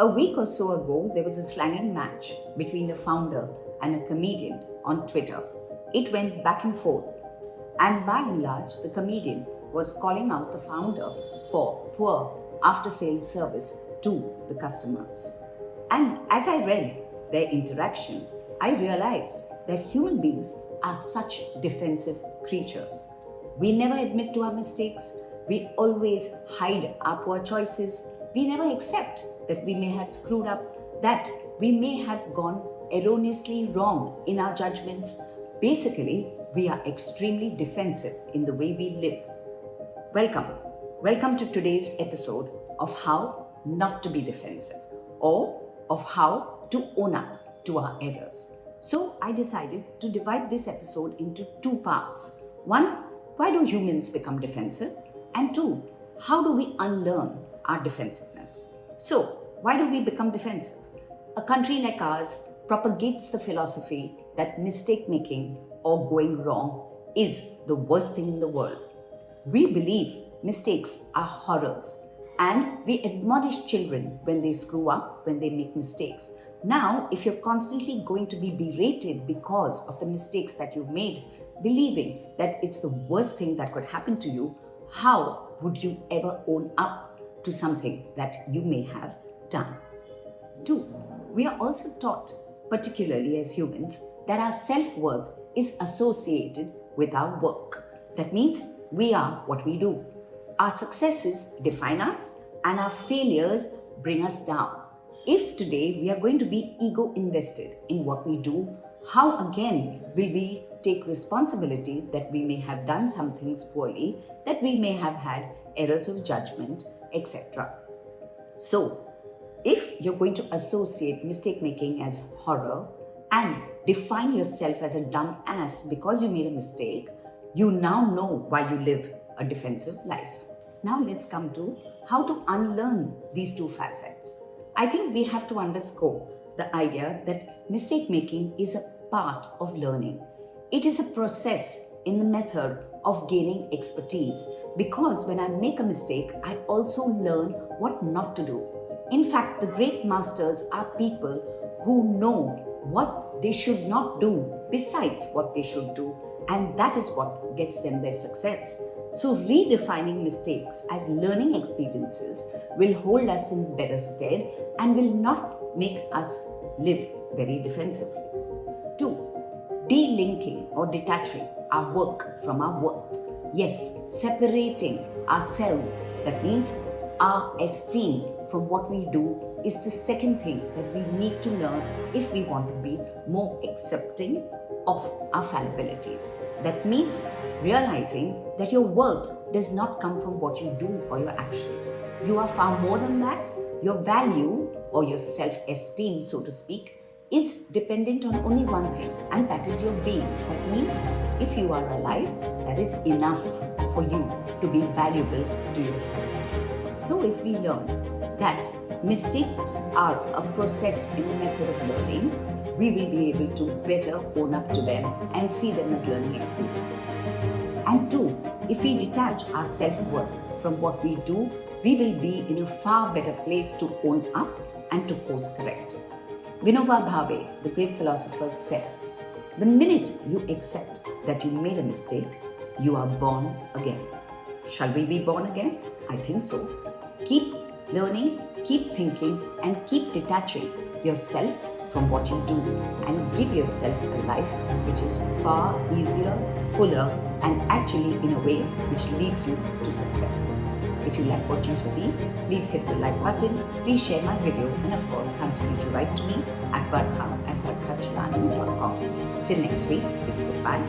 A week or so ago, there was a slanging match between a founder and a comedian on Twitter. It went back and forth, and by and large, the comedian was calling out the founder for poor after-sales service to the customers. And as I read their interaction, I realized that human beings are such defensive creatures. We never admit to our mistakes. We always hide our poor choices. We never accept that we may have screwed up, that we may have gone erroneously wrong in our judgments. Basically, we are extremely defensive in the way we live. Welcome to today's episode of how not to be defensive, or of how to own up to our errors. So I decided to divide this episode into two parts. One, why do humans become defensive? And two, how do we unlearn our defensiveness? So, why do we become defensive? A country like ours propagates the philosophy that mistake making or going wrong is the worst thing in the world. We believe mistakes are horrors, and we admonish children when they screw up, when they make mistakes. Now, if you're constantly going to be berated because of the mistakes that you've made, believing that it's the worst thing that could happen to you, how would you ever own up to something that you may have done? Two, we are also taught, particularly as humans, that our self-worth is associated with our work. That means we are what we do. Our successes define us, and our failures bring us down. If today we are going to be ego invested in what we do, how again will we take responsibility that we may have done some things poorly, that we may have had errors of judgment, etc. So, if you're going to associate mistake making as horror and define yourself as a dumb ass because you made a mistake, you now know why you live a defensive life. Now let's come to how to unlearn these two facets. I think we have to underscore the idea that mistake making is a part of learning. It is a process in the method of gaining expertise, because when I make a mistake, I also learn what not to do. In fact, the great masters are people who know what they should not do besides what they should do, and that is what gets them their success. So redefining mistakes as learning experiences will hold us in better stead and will not make us live very defensively. Two, delinking or detaching our work from our worth. Yes, separating ourselves, that means our esteem from what we do, is the second thing that we need to learn if we want to be more accepting of our fallibilities. That means realizing that your worth does not come from what you do or your actions. You are far more than that. Your value or your self-esteem, so to speak, is dependent on only one thing, and that is your being. That means if you are alive, that is enough for you to be valuable to yourself. So if we learn that mistakes are a process in the method of learning, we will be able to better own up to them and see them as learning experiences. And two, if we detach our self-worth from what we do, we will be in a far better place to own up and to course correct. Vinoba Bhave, the great philosopher, said, the minute you accept that you made a mistake, you are born again. Shall we be born again? I think so. Keep learning, keep thinking, and keep detaching yourself from what you do, and give yourself a life which is far easier, fuller, and actually in a way which leads you to success. If you like what you see, please hit the like button, please share my video, and of course continue to write to me at varkha@varkhachulani.com. Till next week, it's goodbye.